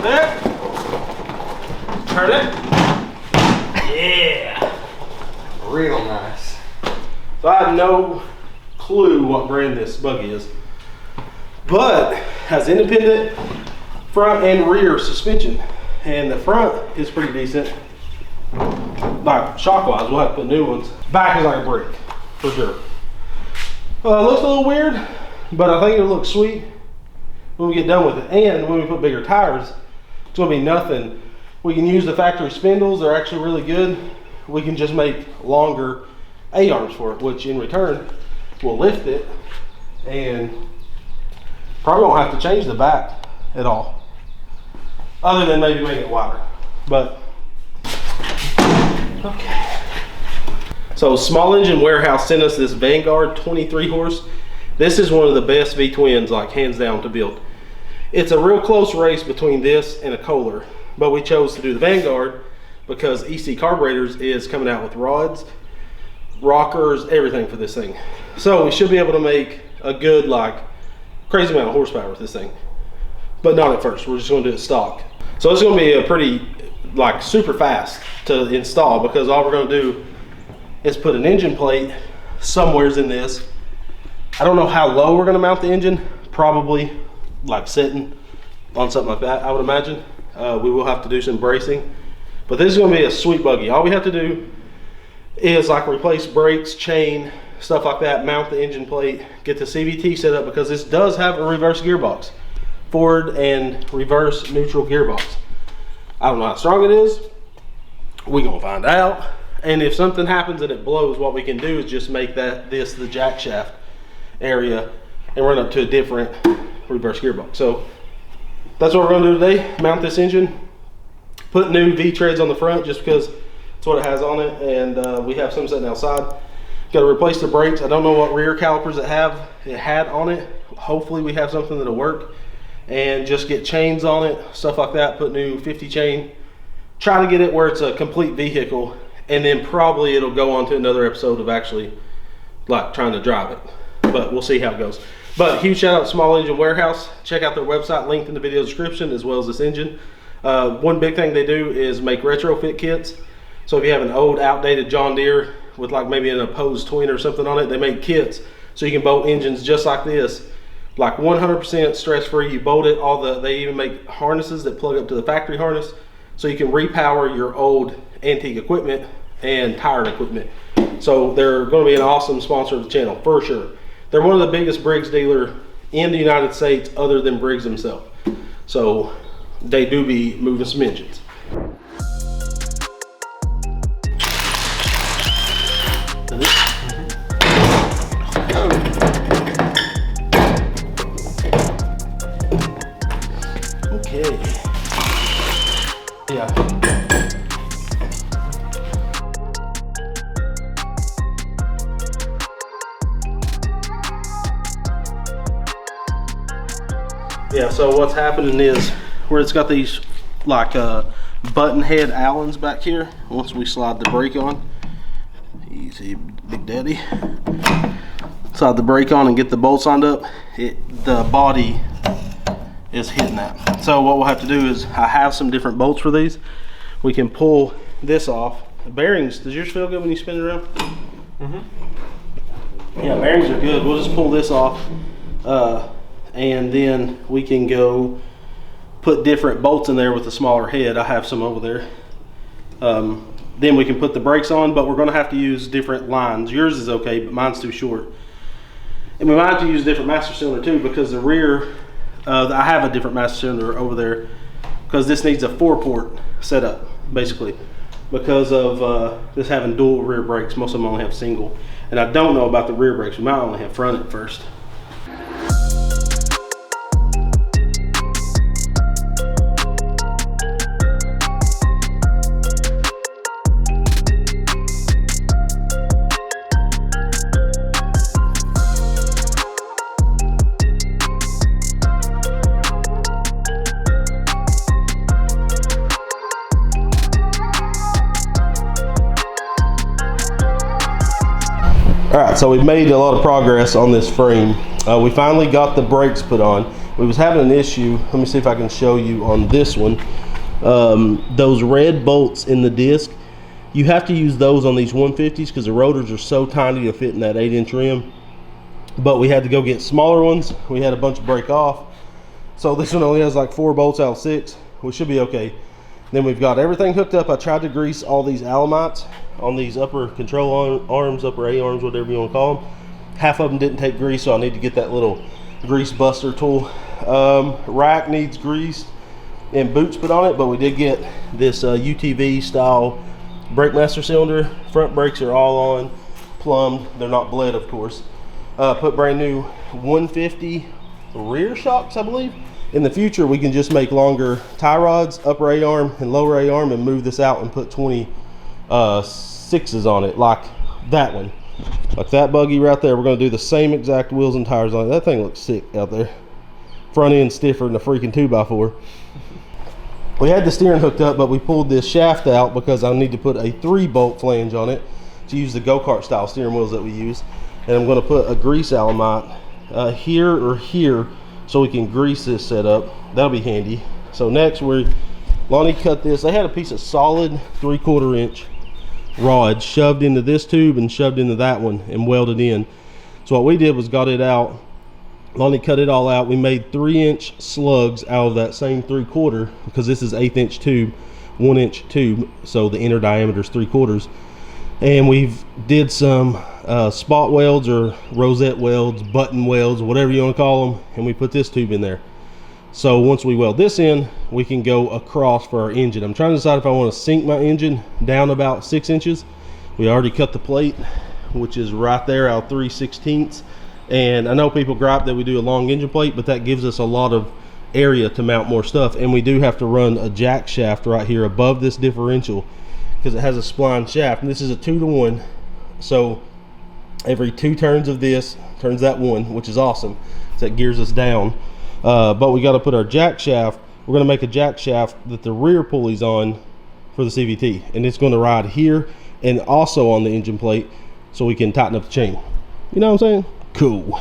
that. Turn it. Yeah. Real nice. So I have no clue what brand this buggy is, but has independent front and rear suspension, and the front is pretty decent. Like shock wise, we'll have to put new ones. Back is like a brick for sure. Looks a little weird, but I think it'll look sweet when we get done with it. And when we put bigger tires, it's gonna be nothing. We can use the factory spindles, they're actually really good. We can just make longer A-arms for it, which in return will lift it, and probably won't have to change the back at all, other than maybe make it wider. But okay. So Small Engine Warehouse sent us this Vangaurd 23 horse. This is one of the best V-twins, like hands down, to build. It's a real close race between this and a Kohler, but we chose to do the Vangaurd because EC Carburetors is coming out with rods, rockers, everything for this thing. So we should be able to make a good, like, crazy amount of horsepower with this thing, but not at first. We're just going to do it stock. So it's going to be a pretty, like, super fast to install, because all we're going to do is put an engine plate somewheres in this. I don't know how low we're going to mount the engine, probably like sitting on something like that, I would imagine. We will have to do some bracing, but this is going to be a sweet buggy. All we have to do is like replace brakes, chain, stuff like that, mount the engine plate, get the CVT set up, because this does have a reverse gearbox, forward and reverse neutral gearbox. I don't know how strong it is. We're gonna find out. And if something happens and it blows, what we can do is just make this the jack shaft area and run up to a different reverse gearbox. So that's what we're gonna do today. Mount this engine, put new V-treads on the front just because it's what it has on it, and we have some sitting outside. Got to replace the brakes. I don't know what rear calipers it had on it. Hopefully we have something that'll work, and just get chains on it, stuff like that. Put new 50 chain. Try to get it where it's a complete vehicle, and then probably it'll go on to another episode of actually like trying to drive it, but we'll see how it goes. But huge shout out to Small Engine Warehouse. Check out their website, linked in the video description, as well as this engine. One big thing they do is make retrofit kits. So if you have an old outdated John Deere with like maybe an opposed twin or something on it, they make kits so you can bolt engines just like this, like 100% stress free. You bolt it, they even make harnesses that plug up to the factory harness, so you can repower your old antique equipment and tired equipment. So they're going to be an awesome sponsor of the channel for sure. They're one of the biggest Briggs dealer in the United States, other than Briggs himself. So they do be moving some engines. Okay. Yeah. Yeah, so what's happening is where it's got these like button head Allens back here, once we slide the brake on, easy big daddy, slide the brake on and get the bolts on up, the body is hitting that. So what we'll have to do is, I have some different bolts for these. We can pull this off. The bearings, does yours feel good when you spin it around? Mm-hmm. Yeah, bearings are good. We'll just pull this off, and then we can go put different bolts in there with a smaller head. I have some over there. Then we can put the brakes on, but we're going to have to use different lines. Yours is okay, but mine's too short. And we might have to use different master cylinder too, because the rear, I have a different master cylinder over there, because this needs a 4-port setup, basically, because of this having dual rear brakes. Most of them only have single, and I don't know about the rear brakes. We might only have front at first. All right, so we've made a lot of progress on this frame. We finally got the brakes put on. we was having an issue. Let me see if I can show you on this one. Those red bolts in the disc, you have to use those on these 150s because the rotors are so tiny to fit in that 8-inch rim. But we had to go get smaller ones. We had a bunch break off. So this one only has like 4 bolts out of 6. We should be okay. Then we've got everything hooked up. I tried to grease all these Alamites on these upper control arms, upper A arms, whatever you want to call them. Half of them didn't take grease, so I need to get that little grease buster tool. Rack needs greased and boots put on it, but we did get this UTV style brake master cylinder. Front brakes are all on, plumbed. They're not bled, of course. Put brand new 150 rear shocks, I believe. In the future, we can just make longer tie rods, upper A-arm and lower A-arm, and move this out and put 26s on it, like that one. Like that buggy right there. We're going to do the same exact wheels and tires on it. That thing looks sick out there. Front end stiffer than a freaking 2x4. We had the steering hooked up, but we pulled this shaft out because I need to put a 3-bolt flange on it to use the go-kart style steering wheels that we use. And I'm going to put a grease Alamite here or here, so we can grease this setup. That'll be handy. So next, Lonnie cut this. They had a piece of solid 3/4 inch rod shoved into this tube and shoved into that one and welded in. So what we did was got it out. Lonnie cut it all out. We made 3-inch slugs out of that same 3/4 because this is 1/8 inch tube, 1-inch tube. So the inner diameter is 3/4. And we've did some spot welds or rosette welds, button welds, whatever you want to call them, and we put this tube in there. So once we weld this in, we can go across for our engine. I'm trying to decide if I want to sink my engine down about 6 inches. We already cut the plate, which is right there out 3/16. And I know people gripe that we do a long engine plate, but that gives us a lot of area to mount more stuff. And we do have to run a jack shaft right here above this differential, because it has a spline shaft, and this is a 2-to-1. So every 2 turns of this turns that one, which is awesome. So that gears us down. But we got to put our jack shaft. We're going to make a jack shaft that the rear pulley's on for the CVT, and it's going to ride here and also on the engine plate, so we can tighten up the chain. You know what I'm saying? Cool.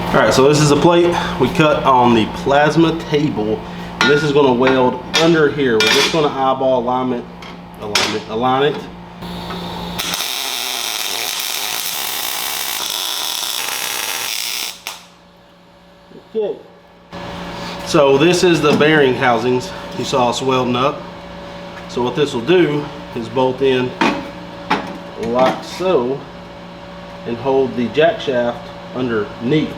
All right, so this is a plate we cut on the plasma table. And this is going to weld under here. We're just going to eyeball align it. Okay. So this is the bearing housings you saw us welding up. So what this will do is bolt in like so and hold the jack shaft underneath.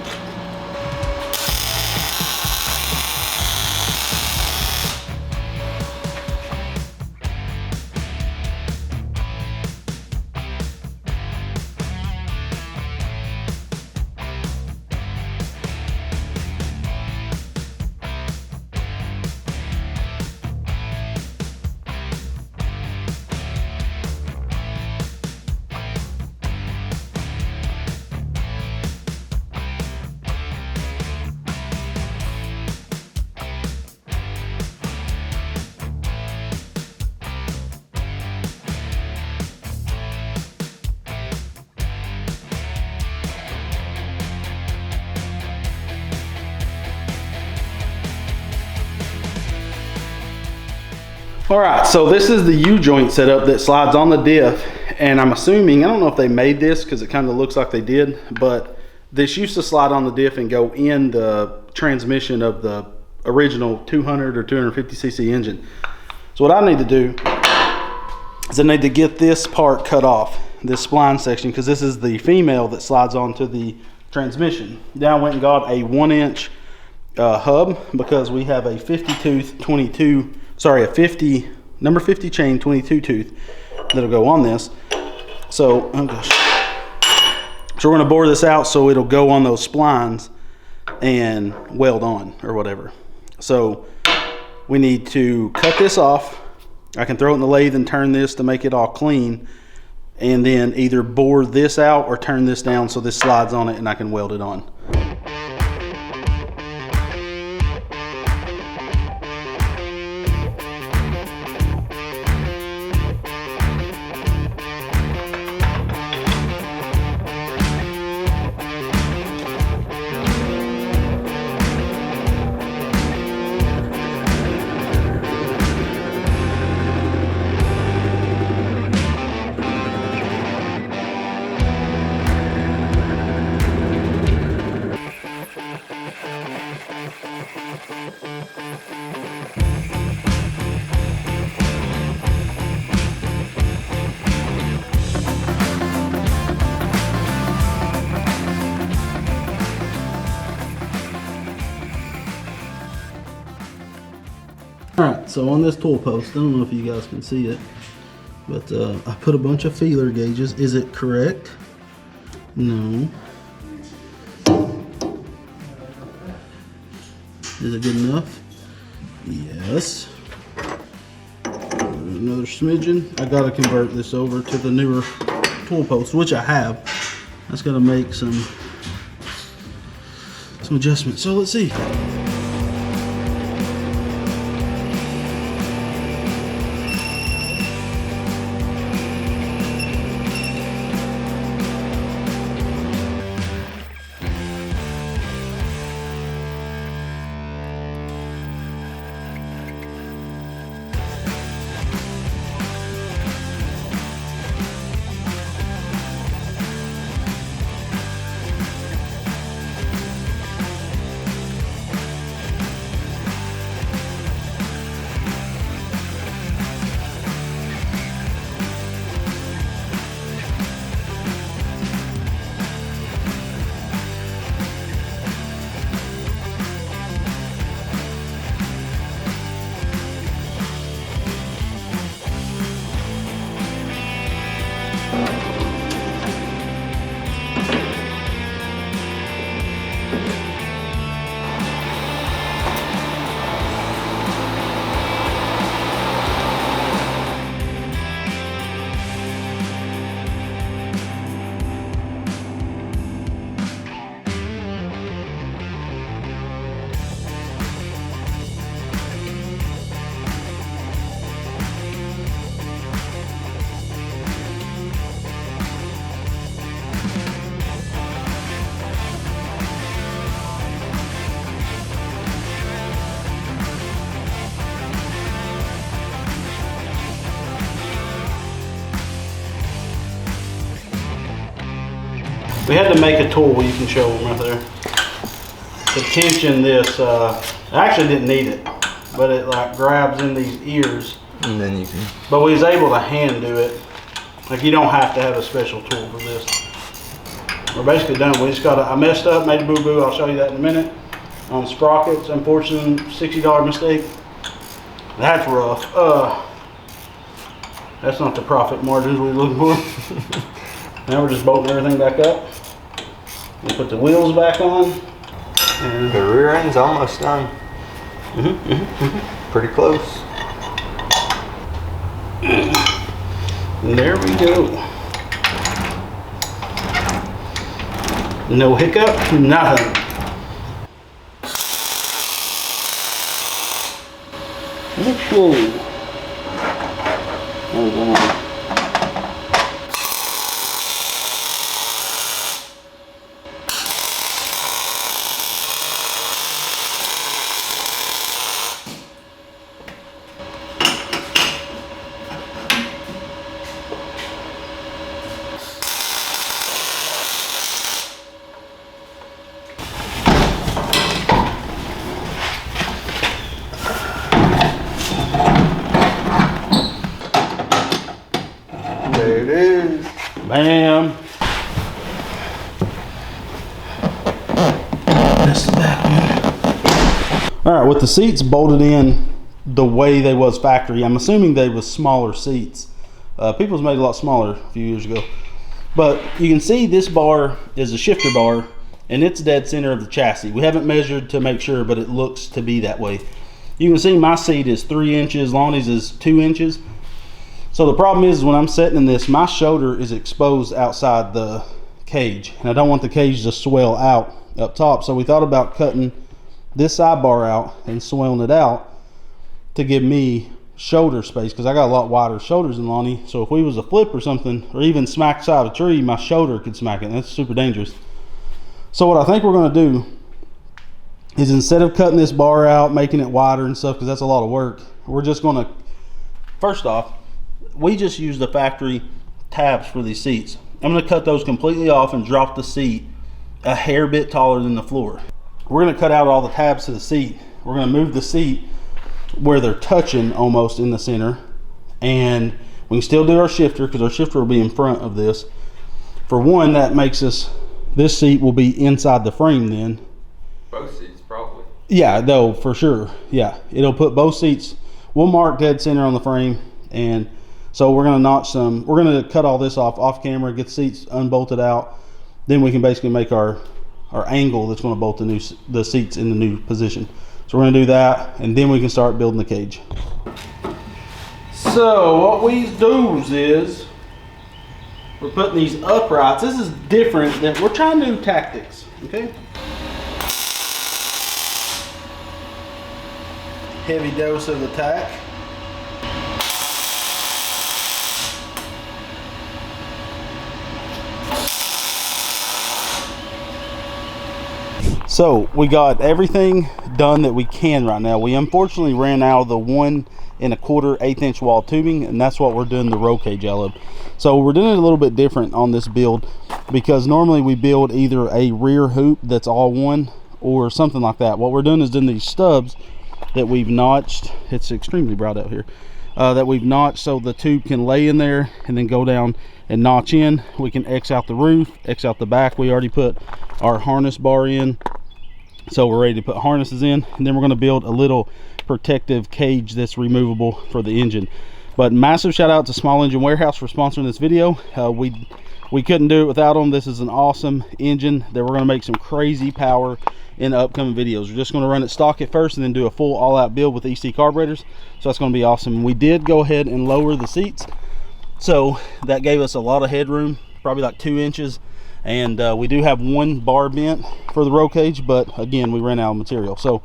All right, so this is the U-joint setup that slides on the diff, and I'm assuming, I don't know if they made this because it kind of looks like they did, but this used to slide on the diff and go in the transmission of the original 200 or 250cc engine. So what I need to do is I need to get this part cut off, this spline section, because this is the female that slides onto the transmission. Then I went and got a 1-inch hub because we have a 50 tooth 22, sorry, a 50 number 50 chain 22 tooth that'll go on this. So oh gosh, so we're going to bore this out so it'll go on those splines and weld on or whatever. So we need to cut this off. I can throw it in the lathe and turn this to make it all clean, and then either bore this out or turn this down so this slides on it and I can weld it on. Alright, so on this tool post, I don't know if you guys can see it, but I put a bunch of feeler gauges. Is it correct? No. Is it good enough? Yes. Another smidgen. I gotta convert this over to the newer tool post, which I have. That's gonna make some adjustments. So let's see. We had to make a tool, you can show them right there, to tension this. I actually didn't need it, but it like grabs in these ears. And then you can. But we was able to hand do it. Like you don't have to have a special tool for this. We're basically done. We just got I messed up, made a boo-boo. I'll show you that in a minute. On sprockets, unfortunately, $60 mistake. That's rough. That's not the profit margins we're looking for. Now we're just bolting everything back up. We put the wheels back on. And The rear end's almost done. Pretty close. And there we go. No hiccup, nothing. Whoa. Hold on. Bam. That's the back one. All right, with the seats bolted in the way they was factory, I'm assuming they was smaller seats. People's made a lot smaller a few years ago. But you can see this bar is a shifter bar, and it's dead center of the chassis. We haven't measured to make sure, but it looks to be that way. You can see my seat is 3 inches, Lonnie's is 2 inches. So the problem is when I'm sitting in this, my shoulder is exposed outside the cage, and I don't want the cage to swell out up top. So we thought about cutting this side bar out and swelling it out to give me shoulder space, because I got a lot wider shoulders than Lonnie. So if we was a flip or something, or even smack side of a tree, my shoulder could smack it, and that's super dangerous. So what I think we're going to do is, instead of cutting this bar out, making it wider and stuff, because that's a lot of work, we're just going to, first off, we just use the factory tabs for these seats. I'm going to cut those completely off and drop the seat a hair bit taller than the floor. We're going to cut out all the tabs to the seat. We're going to move the seat where they're touching almost in the center, and we can still do our shifter, because our shifter will be in front of this. For one, that makes us, this seat will be inside the frame then. Both seats, probably. Yeah, though, for sure. Yeah, it'll put both seats, we'll mark dead center on the frame. And so we're going to notch some, we're going to cut all this off camera, get the seats unbolted out. Then we can basically make our angle that's going to bolt the seats in the new position. So we're going to do that, and then we can start building the cage. So what we do is we're putting these uprights. This is different than, we're trying new tactics, okay? Heavy dose of the tack. So we got everything done that we can right now. We unfortunately ran out of the 1 1/4 1/8 wall tubing, and that's what we're doing the roll cage out of. So we're doing it a little bit different on this build, because normally we build either a rear hoop that's all one or something like that. What we're doing is doing these stubs that we've notched. It's extremely bright out here. That we've notched so the tube can lay in there and then go down and notch in. We can X out the roof, X out the back. We already put our harness bar in, so we're ready to put harnesses in, and then we're going to build a little protective cage that's removable for the engine. But massive shout out to Small Engine Warehouse for sponsoring this video. We couldn't do it without them. This is an awesome engine that we're going to make some crazy power in the upcoming videos. We're just going to run it stock at first and then do a full all-out build with EC carburetors. So that's going to be awesome. We did go ahead and lower the seats, so that gave us a lot of headroom, probably like 2 inches. And we do have 1 bar bent for the roll cage, but again, we ran out of material. So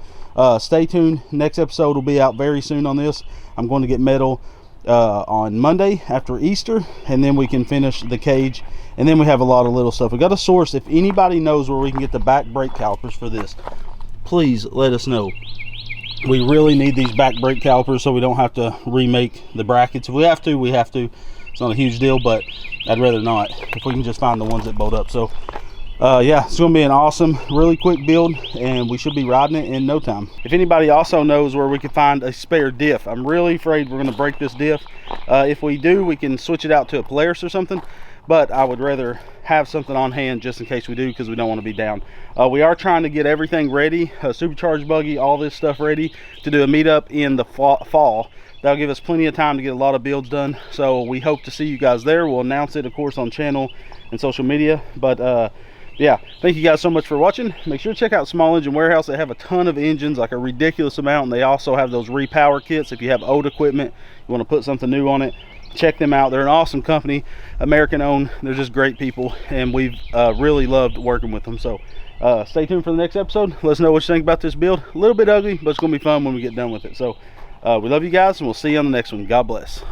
stay tuned. Next episode will be out very soon on this. I'm going to get metal on Monday after Easter, and then we can finish the cage, and then we have a lot of little stuff. We got a source. If anybody knows where we can get the back brake calipers for this, please let us know. We really need these back brake calipers so we don't have to remake the brackets. If we have to, we have to. It's not a huge deal, but I'd rather not, if we can just find the ones that bolt up. So yeah, it's going to be an awesome, really quick build, and we should be riding it in no time. If anybody also knows where we can find a spare diff, I'm really afraid we're going to break this diff. If we do, we can switch it out to a Polaris or something, but I would rather have something on hand just in case we do, because we don't want to be down. We are trying to get everything ready, supercharged buggy, all this stuff ready to do a meetup in the fall. That'll give us plenty of time to get a lot of builds done, so we hope to see you guys there. We'll announce it, of course, on channel and social media. But yeah, thank you guys so much for watching. Make sure to check out Small Engine Warehouse. They have a ton of engines, like a ridiculous amount, and they also have those repower kits. If you have old equipment, you want to put something new on it, check them out. They're an awesome company, American owned. They're just great people, and we've really loved working with them. So stay tuned for the next episode. Let us know what you think about this build. A little bit ugly, but it's going to be fun when we get done with it. So we love you guys, and we'll see you on the next one. God bless.